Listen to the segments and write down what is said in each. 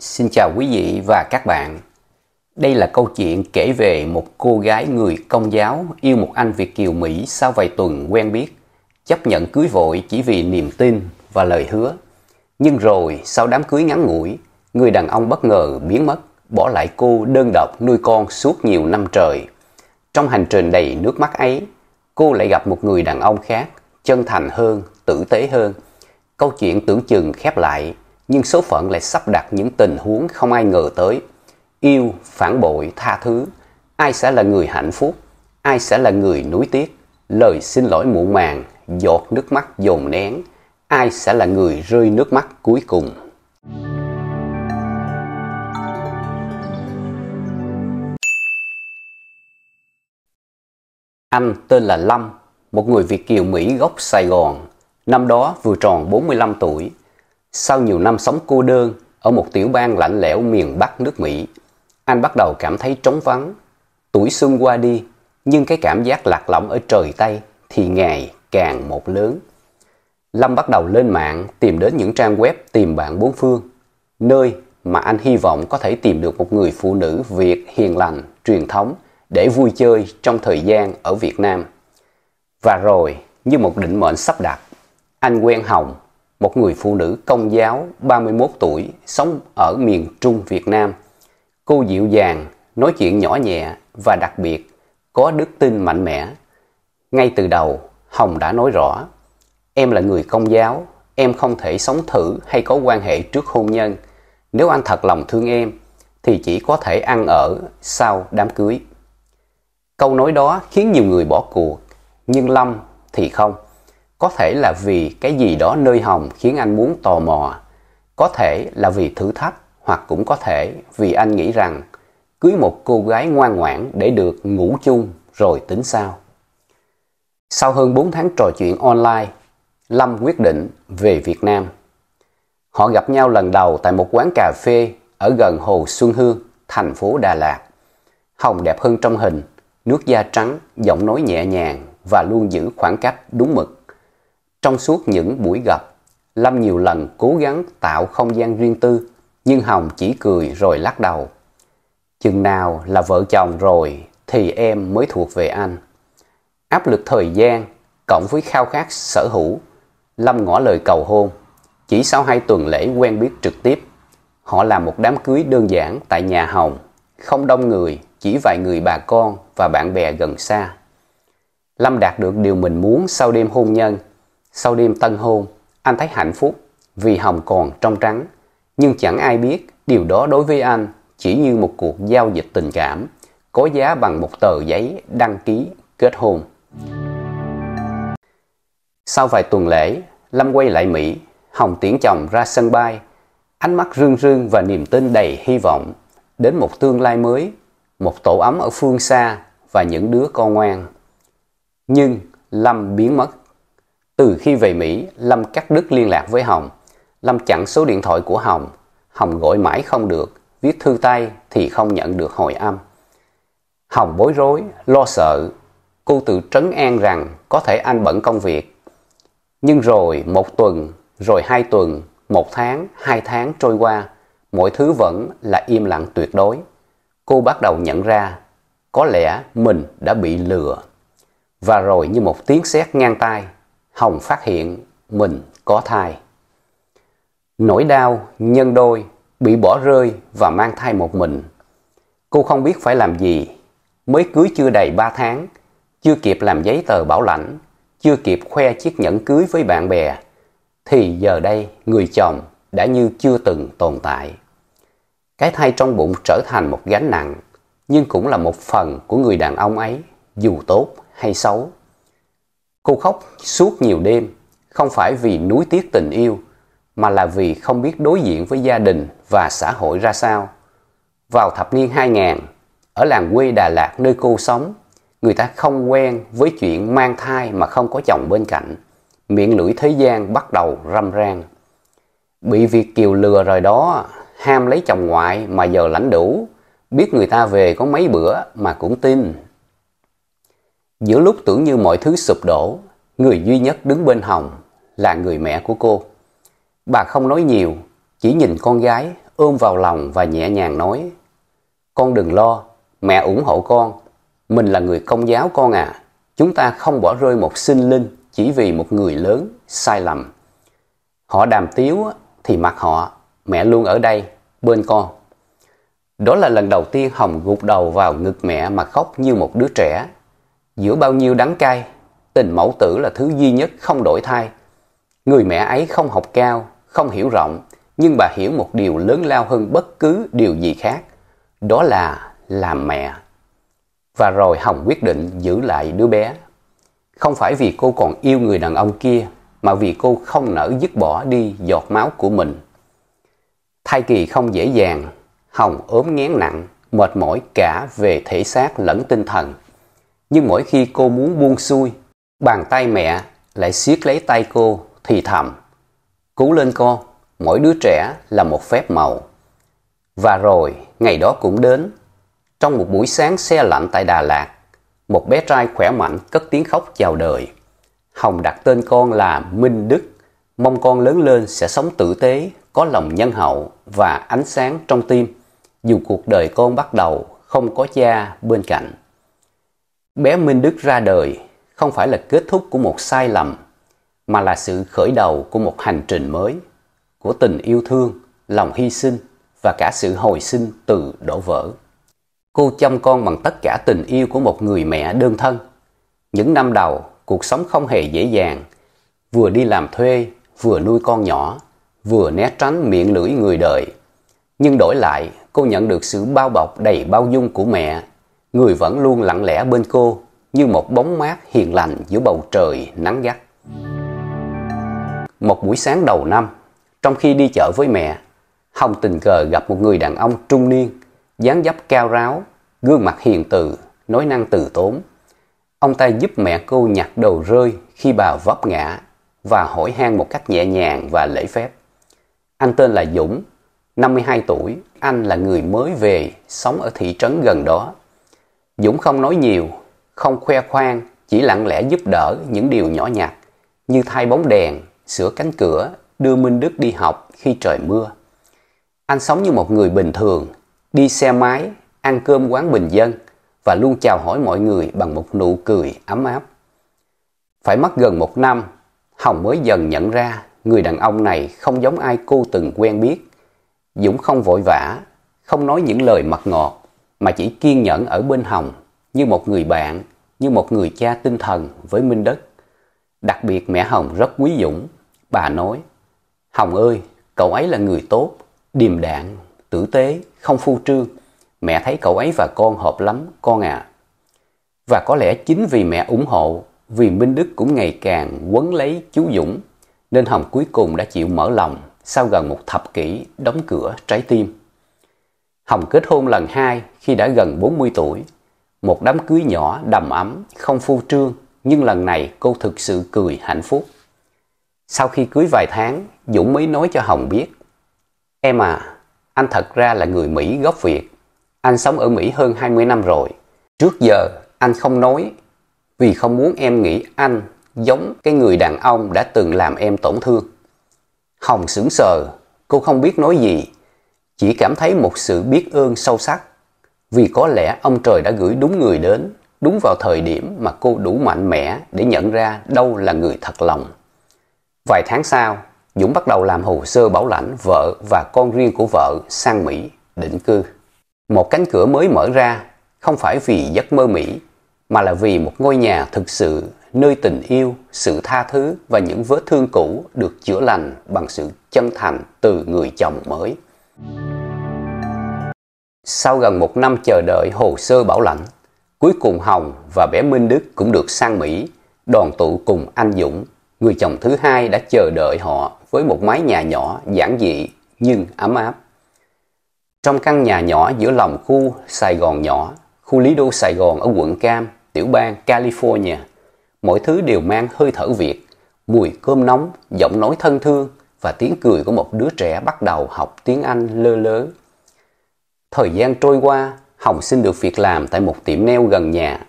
Xin chào quý vị và các bạn. Đây là câu chuyện kể về một cô gái người Công giáo yêu một anh Việt kiều Mỹ sau vài tuần quen biết, chấp nhận cưới vội chỉ vì niềm tin và lời hứa. Nhưng rồi sau đám cưới ngắn ngủi, người đàn ông bất ngờ biến mất, bỏ lại cô đơn độc nuôi con suốt nhiều năm trời. Trong hành trình đầy nước mắt ấy, cô lại gặp một người đàn ông khác, chân thành hơn, tử tế hơn. Câu chuyện tưởng chừng khép lại, nhưng số phận lại sắp đặt những tình huống không ai ngờ tới. Yêu, phản bội, tha thứ, ai sẽ là người hạnh phúc, ai sẽ là người nuối tiếc, lời xin lỗi muộn màng, giọt nước mắt dồn nén, ai sẽ là người rơi nước mắt cuối cùng. Anh tên là Lâm, một người Việt kiều Mỹ gốc Sài Gòn, năm đó vừa tròn 45 tuổi. Sau nhiều năm sống cô đơn ở một tiểu bang lạnh lẽo miền Bắc nước Mỹ, anh bắt đầu cảm thấy trống vắng. Tuổi xuân qua đi, nhưng cái cảm giác lạc lõng ở trời Tây thì ngày càng một lớn. Lâm bắt đầu lên mạng tìm đến những trang web tìm bạn bốn phương, nơi mà anh hy vọng có thể tìm được một người phụ nữ Việt hiền lành, truyền thống để vui chơi trong thời gian ở Việt Nam. Và rồi, như một định mệnh sắp đặt, anh quen Hồng, một người phụ nữ Công giáo 31 tuổi, sống ở miền Trung Việt Nam. Cô dịu dàng, nói chuyện nhỏ nhẹ và đặc biệt có đức tin mạnh mẽ. Ngay từ đầu, Hồng đã nói rõ: "Em là người Công giáo, em không thể sống thử hay có quan hệ trước hôn nhân. Nếu anh thật lòng thương em, thì chỉ có thể ăn ở sau đám cưới." Câu nói đó khiến nhiều người bỏ cuộc, nhưng Lâm thì không. Có thể là vì cái gì đó nơi Hồng khiến anh muốn tò mò, có thể là vì thử thách, hoặc cũng có thể vì anh nghĩ rằng cưới một cô gái ngoan ngoãn để được ngủ chung rồi tính sau. Sau hơn 4 tháng trò chuyện online, Lâm quyết định về Việt Nam. Họ gặp nhau lần đầu tại một quán cà phê ở gần Hồ Xuân Hương, thành phố Đà Lạt. Hồng đẹp hơn trong hình, nước da trắng, giọng nói nhẹ nhàng và luôn giữ khoảng cách đúng mực. Trong suốt những buổi gặp, Lâm nhiều lần cố gắng tạo không gian riêng tư, nhưng Hồng chỉ cười rồi lắc đầu. "Chừng nào là vợ chồng rồi thì em mới thuộc về anh." Áp lực thời gian cộng với khao khát sở hữu, Lâm ngỏ lời cầu hôn. Chỉ sau 2 tuần lễ quen biết trực tiếp, họ làm một đám cưới đơn giản tại nhà Hồng, không đông người, chỉ vài người bà con và bạn bè gần xa. Lâm đạt được điều mình muốn sau đêm hôn nhân. Sau đêm tân hôn, anh thấy hạnh phúc vì Hồng còn trong trắng, nhưng chẳng ai biết điều đó đối với anh chỉ như một cuộc giao dịch tình cảm, có giá bằng một tờ giấy đăng ký kết hôn. Sau vài tuần lễ, Lâm quay lại Mỹ. Hồng tiễn chồng ra sân bay, ánh mắt rưng rưng và niềm tin đầy hy vọng đến một tương lai mới, một tổ ấm ở phương xa và những đứa con ngoan. Nhưng Lâm biến mất. Từ khi về Mỹ, Lâm cắt đứt liên lạc với Hồng. Lâm chặn số điện thoại của Hồng. Hồng gọi mãi không được, viết thư tay thì không nhận được hồi âm. Hồng bối rối, lo sợ. Cô tự trấn an rằng có thể anh bận công việc. Nhưng rồi 1 tuần, rồi 2 tuần, 1 tháng, 2 tháng trôi qua, mọi thứ vẫn là im lặng tuyệt đối. Cô bắt đầu nhận ra có lẽ mình đã bị lừa. Và rồi như một tiếng sét ngang tai, Hồng phát hiện mình có thai. Nỗi đau nhân đôi, bị bỏ rơi và mang thai một mình. Cô không biết phải làm gì. Mới cưới chưa đầy 3 tháng, chưa kịp làm giấy tờ bảo lãnh, chưa kịp khoe chiếc nhẫn cưới với bạn bè, thì giờ đây người chồng đã như chưa từng tồn tại. Cái thai trong bụng trở thành một gánh nặng, nhưng cũng là một phần của người đàn ông ấy, dù tốt hay xấu. Cô khóc suốt nhiều đêm, không phải vì nuối tiếc tình yêu, mà là vì không biết đối diện với gia đình và xã hội ra sao. Vào thập niên 2000, ở làng quê Đà Lạt nơi cô sống, người ta không quen với chuyện mang thai mà không có chồng bên cạnh. Miệng lưỡi thế gian bắt đầu râm ran. Bị Việt kiều lừa rồi đó, ham lấy chồng ngoại mà giờ lãnh đủ, biết người ta về có mấy bữa mà cũng tin. Giữa lúc tưởng như mọi thứ sụp đổ, người duy nhất đứng bên Hồng là người mẹ của cô. Bà không nói nhiều, chỉ nhìn con gái ôm vào lòng và nhẹ nhàng nói: "Con đừng lo, mẹ ủng hộ con. Mình là người Công giáo con à. Chúng ta không bỏ rơi một sinh linh chỉ vì một người lớn sai lầm. Họ đàm tiếu thì mặc họ, mẹ luôn ở đây bên con." Đó là lần đầu tiên Hồng gục đầu vào ngực mẹ mà khóc như một đứa trẻ. Giữa bao nhiêu đắng cay, tình mẫu tử là thứ duy nhất không đổi thay. Người mẹ ấy không học cao, không hiểu rộng, nhưng bà hiểu một điều lớn lao hơn bất cứ điều gì khác, đó là làm mẹ. Và rồi Hồng quyết định giữ lại đứa bé. Không phải vì cô còn yêu người đàn ông kia, mà vì cô không nỡ dứt bỏ đi giọt máu của mình. Thai kỳ không dễ dàng, Hồng ốm nghén nặng, mệt mỏi cả về thể xác lẫn tinh thần. Nhưng mỗi khi cô muốn buông xuôi, bàn tay mẹ lại siết lấy tay cô thì thầm: "Cố lên con, mỗi đứa trẻ là một phép màu." Và rồi ngày đó cũng đến. Trong một buổi sáng se lạnh tại Đà Lạt, một bé trai khỏe mạnh cất tiếng khóc chào đời. Hồng đặt tên con là Minh Đức, mong con lớn lên sẽ sống tử tế, có lòng nhân hậu và ánh sáng trong tim, dù cuộc đời con bắt đầu không có cha bên cạnh. Bé Minh Đức ra đời không phải là kết thúc của một sai lầm, mà là sự khởi đầu của một hành trình mới, của tình yêu thương, lòng hy sinh và cả sự hồi sinh từ đổ vỡ. Cô chăm con bằng tất cả tình yêu của một người mẹ đơn thân. Những năm đầu, cuộc sống không hề dễ dàng. Vừa đi làm thuê, vừa nuôi con nhỏ, vừa né tránh miệng lưỡi người đời. Nhưng đổi lại, cô nhận được sự bao bọc đầy bao dung của mẹ, người vẫn luôn lặng lẽ bên cô, như một bóng mát hiền lành giữa bầu trời nắng gắt. Một buổi sáng đầu năm, trong khi đi chợ với mẹ, Hồng tình cờ gặp một người đàn ông trung niên, dáng dấp cao ráo, gương mặt hiền từ, nói năng từ tốn. Ông ta giúp mẹ cô nhặt đồ rơi khi bà vấp ngã và hỏi han một cách nhẹ nhàng và lễ phép. Anh tên là Dũng, 52 tuổi, anh là người mới về, sống ở thị trấn gần đó. Dũng không nói nhiều, không khoe khoang, chỉ lặng lẽ giúp đỡ những điều nhỏ nhặt như thay bóng đèn, sửa cánh cửa, đưa Minh Đức đi học khi trời mưa. Anh sống như một người bình thường, đi xe máy, ăn cơm quán bình dân và luôn chào hỏi mọi người bằng một nụ cười ấm áp. Phải mất gần một năm, Hồng mới dần nhận ra người đàn ông này không giống ai cô từng quen biết. Dũng không vội vã, không nói những lời mật ngọt, mà chỉ kiên nhẫn ở bên Hồng như một người bạn, như một người cha tinh thần với Minh Đức. Đặc biệt mẹ Hồng rất quý Dũng. Bà nói: "Hồng ơi, cậu ấy là người tốt, điềm đạm, tử tế, không phô trương. Mẹ thấy cậu ấy và con hợp lắm, con à." Và có lẽ chính vì mẹ ủng hộ, vì Minh Đức cũng ngày càng quấn lấy chú Dũng, nên Hồng cuối cùng đã chịu mở lòng sau gần một thập kỷ đóng cửa trái tim. Hồng kết hôn lần 2 khi đã gần 40 tuổi. Một đám cưới nhỏ đầm ấm, không phô trương, nhưng lần này cô thực sự cười hạnh phúc. Sau khi cưới vài tháng, Dũng mới nói cho Hồng biết: "Em à, anh thật ra là người Mỹ gốc Việt. Anh sống ở Mỹ hơn 20 năm rồi. Trước giờ anh không nói vì không muốn em nghĩ anh giống cái người đàn ông đã từng làm em tổn thương." Hồng sững sờ, cô không biết nói gì, chỉ cảm thấy một sự biết ơn sâu sắc. Vì có lẽ ông trời đã gửi đúng người đến, đúng vào thời điểm mà cô đủ mạnh mẽ để nhận ra đâu là người thật lòng. Vài tháng sau, Dũng bắt đầu làm hồ sơ bảo lãnh vợ và con riêng của vợ sang Mỹ định cư. Một cánh cửa mới mở ra, không phải vì giấc mơ Mỹ, mà là vì một ngôi nhà thực sự, nơi tình yêu, sự tha thứ và những vết thương cũ được chữa lành bằng sự chân thành từ người chồng mới. Sau gần một năm chờ đợi hồ sơ bảo lãnh, cuối cùng Hồng và bé Minh Đức cũng được sang Mỹ, đoàn tụ cùng anh Dũng, người chồng thứ hai đã chờ đợi họ với một mái nhà nhỏ giản dị nhưng ấm áp. Trong căn nhà nhỏ giữa lòng khu Sài Gòn nhỏ, khu Lý Đô Sài Gòn ở quận Cam, tiểu bang California, mọi thứ đều mang hơi thở Việt, mùi cơm nóng, giọng nói thân thương và tiếng cười của một đứa trẻ bắt đầu học tiếng Anh lơ lớ. Thời gian trôi qua, Hồng xin được việc làm tại một tiệm nail gần nhà.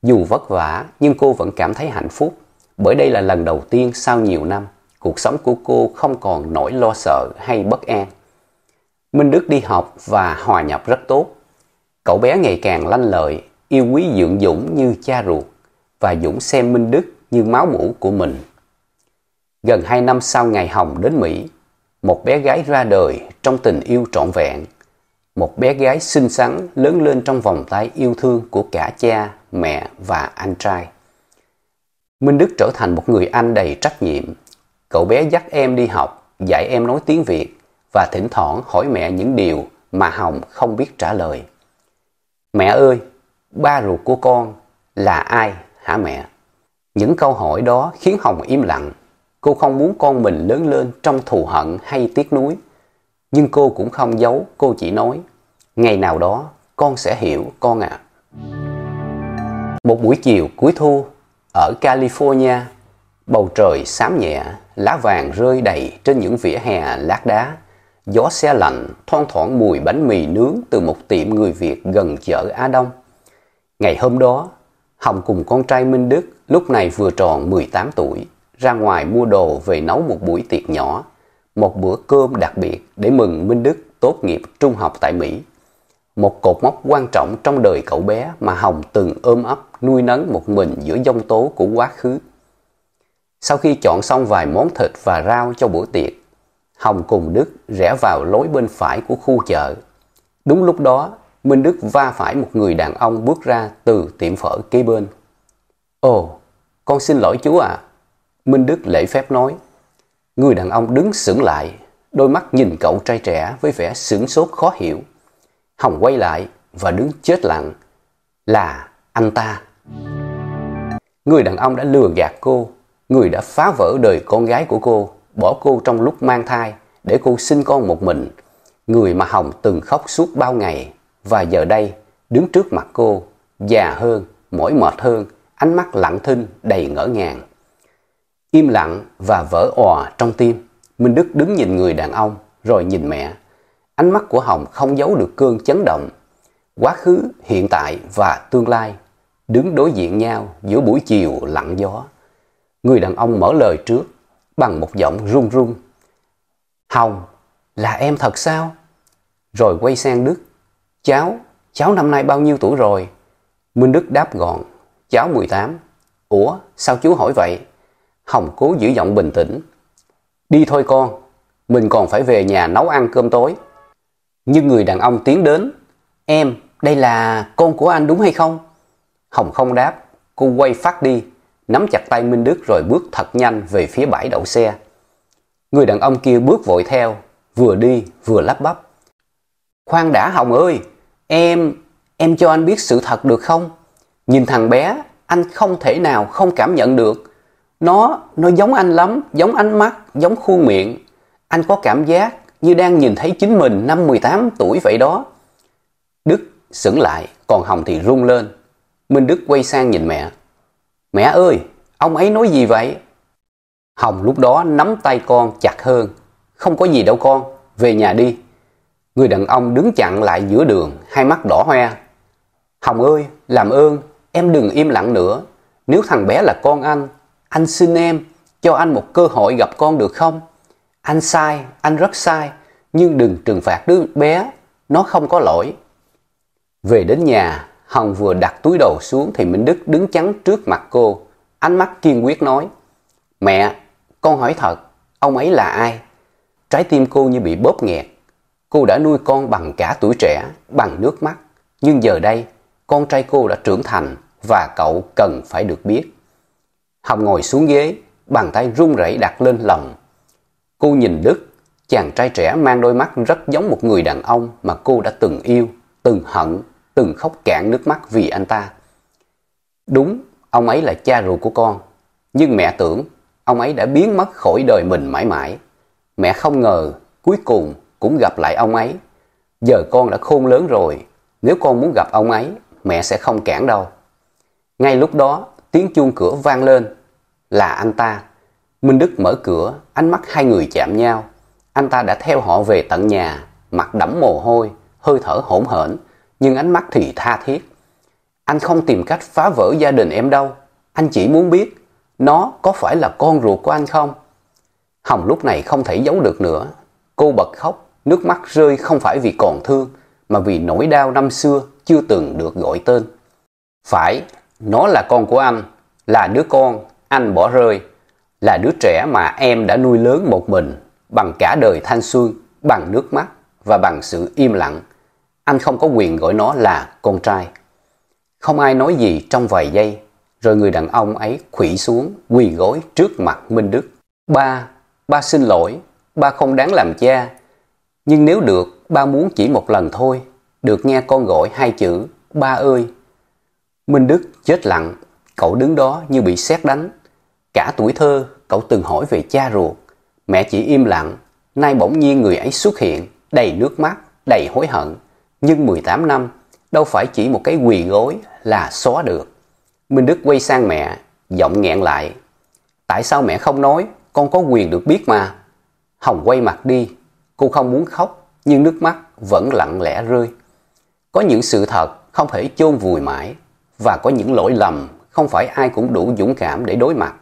Dù vất vả nhưng cô vẫn cảm thấy hạnh phúc, bởi đây là lần đầu tiên sau nhiều năm, cuộc sống của cô không còn nỗi lo sợ hay bất an. Minh Đức đi học và hòa nhập rất tốt. Cậu bé ngày càng lanh lợi, yêu quý Dượng Dũng như cha ruột và Dũng xem Minh Đức như máu mủ của mình. Gần 2 năm sau ngày Hồng đến Mỹ, một bé gái ra đời trong tình yêu trọn vẹn. Một bé gái xinh xắn lớn lên trong vòng tay yêu thương của cả cha, mẹ và anh trai. Minh Đức trở thành một người anh đầy trách nhiệm. Cậu bé dắt em đi học, dạy em nói tiếng Việt và thỉnh thoảng hỏi mẹ những điều mà Hồng không biết trả lời. Mẹ ơi, ba ruột của con là ai hả mẹ? Những câu hỏi đó khiến Hồng im lặng. Cô không muốn con mình lớn lên trong thù hận hay tiếc nuối. Nhưng cô cũng không giấu, cô chỉ nói, ngày nào đó con sẽ hiểu con ạ. Một buổi chiều cuối thu ở California, bầu trời xám nhẹ, lá vàng rơi đầy trên những vỉa hè lát đá. Gió se lạnh, thoang thoảng mùi bánh mì nướng từ một tiệm người Việt gần chợ Á Đông. Ngày hôm đó, Hồng cùng con trai Minh Đức lúc này vừa tròn 18 tuổi, ra ngoài mua đồ về nấu một buổi tiệc nhỏ, một bữa cơm đặc biệt để mừng Minh Đức tốt nghiệp trung học tại Mỹ. Một cột mốc quan trọng trong đời cậu bé mà Hồng từng ôm ấp nuôi nấng một mình giữa giông tố của quá khứ. Sau khi chọn xong vài món thịt và rau cho bữa tiệc, Hồng cùng Đức rẽ vào lối bên phải của khu chợ. Đúng lúc đó, Minh Đức va phải một người đàn ông bước ra từ tiệm phở kế bên. Ồ, con xin lỗi chú ạ. Minh Đức lễ phép nói. Người đàn ông đứng sững lại, đôi mắt nhìn cậu trai trẻ với vẻ sửng sốt khó hiểu. Hồng quay lại và đứng chết lặng. Là anh ta. Người đàn ông đã lừa gạt cô, người đã phá vỡ đời con gái của cô, bỏ cô trong lúc mang thai để cô sinh con một mình. Người mà Hồng từng khóc suốt bao ngày và giờ đây đứng trước mặt cô, già hơn, mỏi mệt hơn, ánh mắt lặng thinh đầy ngỡ ngàng. Im lặng và vỡ òa trong tim, Minh Đức đứng nhìn người đàn ông rồi nhìn mẹ. Ánh mắt của Hồng không giấu được cơn chấn động. Quá khứ, hiện tại và tương lai đứng đối diện nhau giữa buổi chiều lặng gió. Người đàn ông mở lời trước bằng một giọng run run. Hồng, là em thật sao? Rồi quay sang Đức. Cháu năm nay bao nhiêu tuổi rồi? Minh Đức đáp gọn. Cháu 18. Ủa, sao chú hỏi vậy? Hồng cố giữ giọng bình tĩnh. Đi thôi con, mình còn phải về nhà nấu ăn cơm tối. Nhưng người đàn ông tiến đến. Em, đây là con của anh đúng hay không? Hồng không đáp. Cô quay phát đi, nắm chặt tay Minh Đức rồi bước thật nhanh về phía bãi đậu xe. Người đàn ông kia bước vội theo, vừa đi vừa lắp bắp. Khoan đã Hồng ơi, em cho anh biết sự thật được không? Nhìn thằng bé, anh không thể nào không cảm nhận được. Nó giống anh lắm, giống ánh mắt, giống khuôn miệng. Anh có cảm giác như đang nhìn thấy chính mình năm 18 tuổi vậy đó. Đức sững lại, còn Hồng thì run lên. Minh Đức quay sang nhìn mẹ. Mẹ ơi, ông ấy nói gì vậy? Hồng lúc đó nắm tay con chặt hơn. Không có gì đâu con, về nhà đi. Người đàn ông đứng chặn lại giữa đường, hai mắt đỏ hoe. Hồng ơi, làm ơn, em đừng im lặng nữa. Nếu thằng bé là con anh xin em, cho anh một cơ hội gặp con được không? Anh sai, anh rất sai, nhưng đừng trừng phạt đứa bé, nó không có lỗi. Về đến nhà, Hồng vừa đặt túi đồ xuống thì Minh Đức đứng chắn trước mặt cô, ánh mắt kiên quyết nói. Mẹ, con hỏi thật, ông ấy là ai? Trái tim cô như bị bóp nghẹt. Cô đã nuôi con bằng cả tuổi trẻ, bằng nước mắt. Nhưng giờ đây, con trai cô đã trưởng thành và cậu cần phải được biết. Hồng ngồi xuống ghế, bàn tay run rẩy đặt lên lòng. Cô nhìn Đức, chàng trai trẻ mang đôi mắt rất giống một người đàn ông mà cô đã từng yêu, từng hận, từng khóc cạn nước mắt vì anh ta. Đúng, ông ấy là cha ruột của con, nhưng mẹ tưởng ông ấy đã biến mất khỏi đời mình mãi mãi. Mẹ không ngờ cuối cùng cũng gặp lại ông ấy. Giờ con đã khôn lớn rồi, nếu con muốn gặp ông ấy, mẹ sẽ không cản đâu. Ngay lúc đó, tiếng chuông cửa vang lên. Là anh ta. Minh Đức mở cửa, ánh mắt hai người chạm nhau. Anh ta đã theo họ về tận nhà, mặt đẫm mồ hôi, hơi thở hổn hển, nhưng ánh mắt thì tha thiết. Anh không tìm cách phá vỡ gia đình em đâu. Anh chỉ muốn biết, nó có phải là con ruột của anh không? Hồng lúc này không thể giấu được nữa. Cô bật khóc, nước mắt rơi không phải vì còn thương, mà vì nỗi đau năm xưa chưa từng được gọi tên. Phải, nó là con của anh, là đứa con anh bỏ rơi, là đứa trẻ mà em đã nuôi lớn một mình, bằng cả đời thanh xuân, bằng nước mắt và bằng sự im lặng. Anh không có quyền gọi nó là con trai. Không ai nói gì trong vài giây, rồi người đàn ông ấy khuỵu xuống, quỳ gối trước mặt Minh Đức. Ba xin lỗi, ba không đáng làm cha. Nhưng nếu được, ba muốn chỉ một lần thôi, được nghe con gọi hai chữ, ba ơi. Minh Đức chết lặng, cậu đứng đó như bị sét đánh. Cả tuổi thơ, cậu từng hỏi về cha ruột. Mẹ chỉ im lặng, nay bỗng nhiên người ấy xuất hiện, đầy nước mắt, đầy hối hận. Nhưng 18 năm, đâu phải chỉ một cái quỳ gối là xóa được. Minh Đức quay sang mẹ, giọng nghẹn lại. Tại sao mẹ không nói, con có quyền được biết mà. Hồng quay mặt đi, cô không muốn khóc, nhưng nước mắt vẫn lặng lẽ rơi. Có những sự thật không thể chôn vùi mãi, và có những lỗi lầm không phải ai cũng đủ dũng cảm để đối mặt.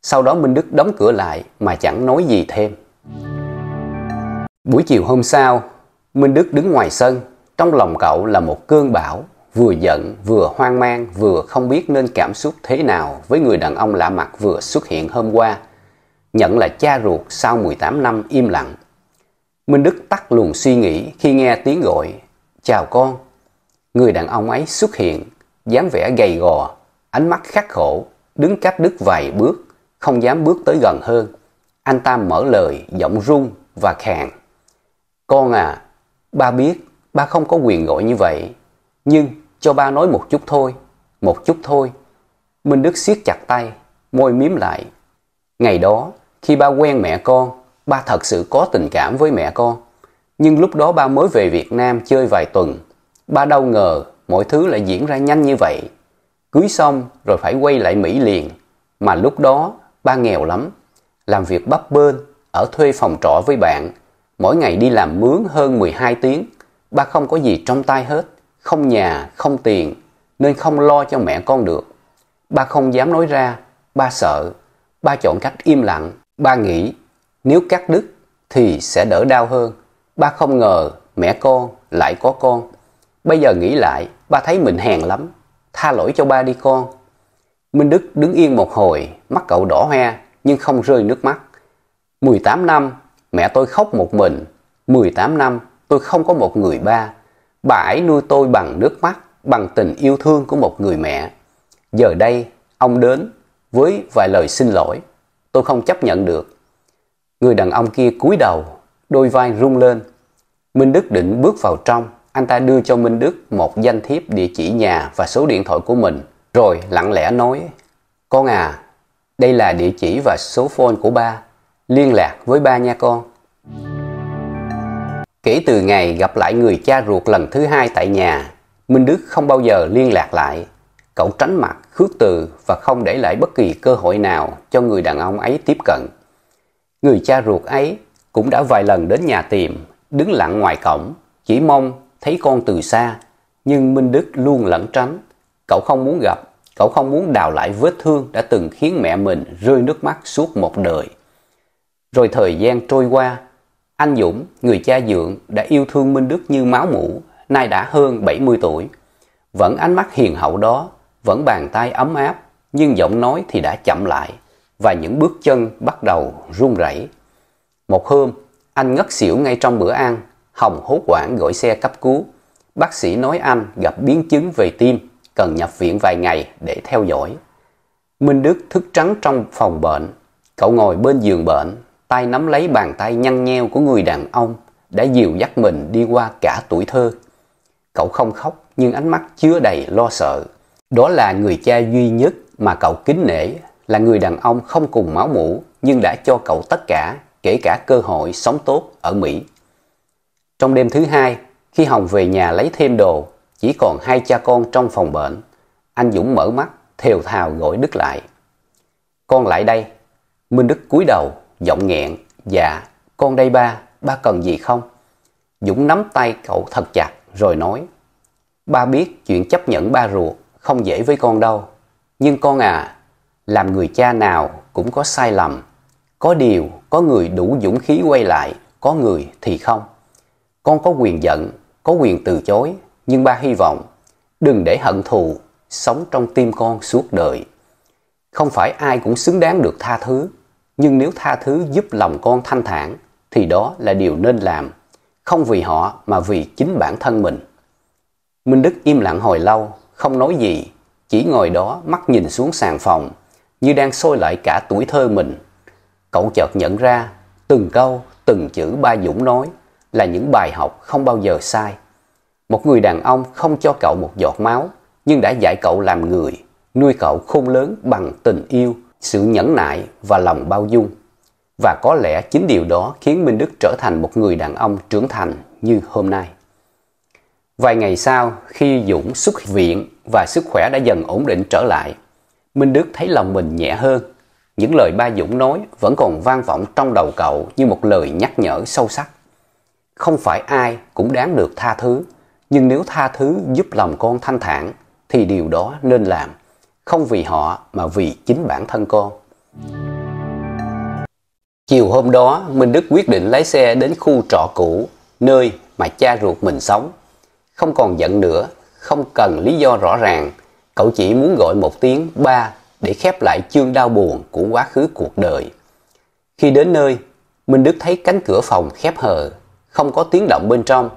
Sau đó Minh Đức đóng cửa lại mà chẳng nói gì thêm. Buổi chiều hôm sau, Minh Đức đứng ngoài sân, trong lòng cậu là một cơn bão, vừa giận, vừa hoang mang, vừa không biết nên cảm xúc thế nào với người đàn ông lạ mặt vừa xuất hiện hôm qua, nhận là cha ruột sau 18 năm im lặng. Minh Đức tắt luồng suy nghĩ khi nghe tiếng gọi, chào con. Người đàn ông ấy xuất hiện, dáng vẻ gầy gò, ánh mắt khắc khổ, đứng cách Đức vài bước, không dám bước tới gần hơn. Anh ta mở lời, giọng run và khàn. Con à, ba biết, ba không có quyền gọi như vậy, nhưng cho ba nói một chút thôi, một chút thôi. Minh Đức siết chặt tay, môi mím lại. Ngày đó, khi ba quen mẹ con, ba thật sự có tình cảm với mẹ con. Nhưng lúc đó ba mới về Việt Nam chơi vài tuần. Ba đâu ngờ mọi thứ lại diễn ra nhanh như vậy. Cưới xong rồi phải quay lại Mỹ liền. Mà lúc đó ba nghèo lắm, làm việc bấp bênh, ở thuê phòng trọ với bạn. Mỗi ngày đi làm mướn hơn 12 tiếng. Ba không có gì trong tay hết, không nhà, không tiền, nên không lo cho mẹ con được. Ba không dám nói ra, ba sợ. Ba chọn cách im lặng. Ba nghĩ nếu cắt đứt thì sẽ đỡ đau hơn. Ba không ngờ mẹ con lại có con. Bây giờ nghĩ lại, ba thấy mình hèn lắm. Tha lỗi cho ba đi con. Minh Đức đứng yên một hồi, mắt cậu đỏ hoe nhưng không rơi nước mắt. 18 năm, mẹ tôi khóc một mình. 18 năm, tôi không có một người ba. Bà ấy nuôi tôi bằng nước mắt, bằng tình yêu thương của một người mẹ. Giờ đây, ông đến với vài lời xin lỗi. Tôi không chấp nhận được. Người đàn ông kia cúi đầu, đôi vai rung lên. Minh Đức định bước vào trong. Anh ta đưa cho Minh Đức một danh thiếp, địa chỉ nhà và số điện thoại của mình. Rồi lặng lẽ nói, con à, đây là địa chỉ và số phone của ba. Liên lạc với ba nha con. Kể từ ngày gặp lại người cha ruột lần thứ hai tại nhà, Minh Đức không bao giờ liên lạc lại. Cậu tránh mặt, khước từ và không để lại bất kỳ cơ hội nào cho người đàn ông ấy tiếp cận. Người cha ruột ấy cũng đã vài lần đến nhà tìm, đứng lặng ngoài cổng, chỉ mong thấy con từ xa. Nhưng Minh Đức luôn lẩn tránh. Cậu không muốn gặp, cậu không muốn đào lại vết thương đã từng khiến mẹ mình rơi nước mắt suốt một đời. Rồi thời gian trôi qua, anh Dũng, người cha dượng, đã yêu thương Minh Đức như máu mủ, nay đã hơn 70 tuổi. Vẫn ánh mắt hiền hậu đó, vẫn bàn tay ấm áp, nhưng giọng nói thì đã chậm lại, và những bước chân bắt đầu run rẩy. Một hôm, anh ngất xỉu ngay trong bữa ăn. Hồng hốt hoảng gọi xe cấp cứu. Bác sĩ nói anh gặp biến chứng về tim, cần nhập viện vài ngày để theo dõi. Minh Đức thức trắng trong phòng bệnh. Cậu ngồi bên giường bệnh, tay nắm lấy bàn tay nhăn nheo của người đàn ông đã dìu dắt mình đi qua cả tuổi thơ. Cậu không khóc nhưng ánh mắt chứa đầy lo sợ. Đó là người cha duy nhất mà cậu kính nể, là người đàn ông không cùng máu mủ nhưng đã cho cậu tất cả, kể cả cơ hội sống tốt ở Mỹ. Trong đêm thứ hai, khi Hồng về nhà lấy thêm đồ, chỉ còn hai cha con trong phòng bệnh, anh Dũng mở mắt, thều thào gọi Đức lại. Con lại đây. Minh Đức cúi đầu, giọng nghẹn. Dạ, con đây ba, ba cần gì không? Dũng nắm tay cậu thật chặt rồi nói, ba biết chuyện chấp nhận ba ruột không dễ với con đâu. Nhưng con à, làm người cha nào cũng có sai lầm. Có điều, có người đủ dũng khí quay lại, có người thì không. Con có quyền giận, có quyền từ chối, nhưng ba hy vọng đừng để hận thù sống trong tim con suốt đời. Không phải ai cũng xứng đáng được tha thứ, nhưng nếu tha thứ giúp lòng con thanh thản thì đó là điều nên làm, không vì họ mà vì chính bản thân mình. Minh Đức im lặng hồi lâu, không nói gì, chỉ ngồi đó mắt nhìn xuống sàn phòng như đang soi lại cả tuổi thơ mình. Cậu chợt nhận ra từng câu, từng chữ ba Dũng nói là những bài học không bao giờ sai. Một người đàn ông không cho cậu một giọt máu, nhưng đã dạy cậu làm người, nuôi cậu khôn lớn bằng tình yêu, sự nhẫn nại và lòng bao dung. Và có lẽ chính điều đó khiến Minh Đức trở thành một người đàn ông trưởng thành như hôm nay. Vài ngày sau, khi Dũng xuất viện và sức khỏe đã dần ổn định trở lại, Minh Đức thấy lòng mình nhẹ hơn. Những lời ba Dũng nói vẫn còn vang vọng trong đầu cậu như một lời nhắc nhở sâu sắc. Không phải ai cũng đáng được tha thứ, nhưng nếu tha thứ giúp lòng con thanh thản thì điều đó nên làm, không vì họ mà vì chính bản thân con. Chiều hôm đó, Minh Đức quyết định lái xe đến khu trọ cũ, nơi mà cha ruột mình sống. Không còn giận nữa, không cần lý do rõ ràng, cậu chỉ muốn gọi một tiếng ba để khép lại chương đau buồn của quá khứ cuộc đời. Khi đến nơi, Minh Đức thấy cánh cửa phòng khép hờ, không có tiếng động bên trong.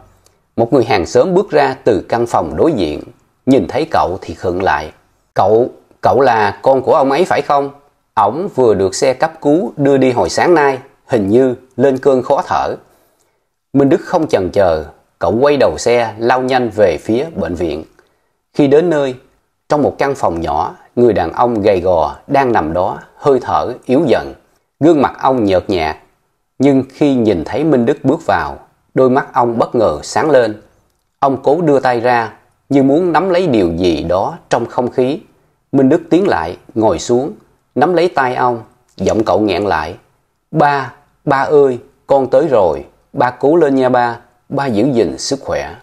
Một người hàng xóm bước ra từ căn phòng đối diện, nhìn thấy cậu thì khựng lại. Cậu là con của ông ấy phải không? Ổng vừa được xe cấp cứu đưa đi hồi sáng nay, hình như lên cơn khó thở. Minh Đức không chần chờ, cậu quay đầu xe lao nhanh về phía bệnh viện. Khi đến nơi, trong một căn phòng nhỏ, người đàn ông gầy gò đang nằm đó, hơi thở yếu dần. Gương mặt ông nhợt nhạt, nhưng khi nhìn thấy Minh Đức bước vào, đôi mắt ông bất ngờ sáng lên. Ông cố đưa tay ra, như muốn nắm lấy điều gì đó trong không khí. Minh Đức tiến lại, ngồi xuống, nắm lấy tay ông, giọng cậu nghẹn lại. Ba ơi, con tới rồi, ba cố lên nha ba giữ gìn sức khỏe.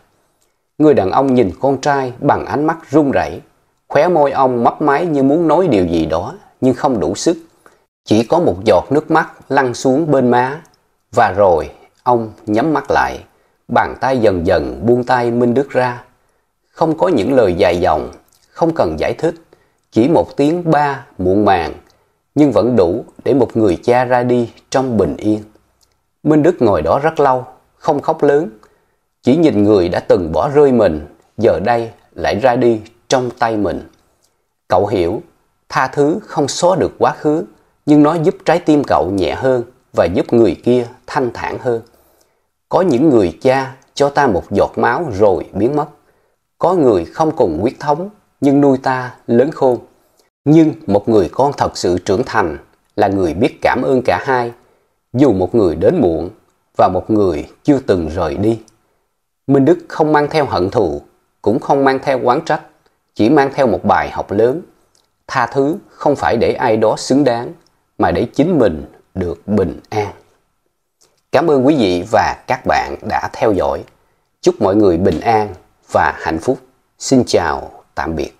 Người đàn ông nhìn con trai bằng ánh mắt run rẩy, khóe môi ông mấp máy như muốn nói điều gì đó, nhưng không đủ sức. Chỉ có một giọt nước mắt lăn xuống bên má, và rồi ông nhắm mắt lại, bàn tay dần dần buông tay Minh Đức ra. Không có những lời dài dòng, không cần giải thích, chỉ một tiếng ba muộn màng, nhưng vẫn đủ để một người cha ra đi trong bình yên. Minh Đức ngồi đó rất lâu, không khóc lớn, chỉ nhìn người đã từng bỏ rơi mình, giờ đây lại ra đi trong tay mình. Cậu hiểu, tha thứ không xóa được quá khứ, nhưng nó giúp trái tim cậu nhẹ hơn và giúp người kia thanh thản hơn. Có những người cha cho ta một giọt máu rồi biến mất. Có người không cùng huyết thống nhưng nuôi ta lớn khôn. Nhưng một người con thật sự trưởng thành là người biết cảm ơn cả hai, dù một người đến muộn và một người chưa từng rời đi. Minh Đức không mang theo hận thù, cũng không mang theo oán trách, chỉ mang theo một bài học lớn. Tha thứ không phải để ai đó xứng đáng, mà để chính mình được bình an. Cảm ơn quý vị và các bạn đã theo dõi. Chúc mọi người bình an và hạnh phúc. Xin chào, tạm biệt.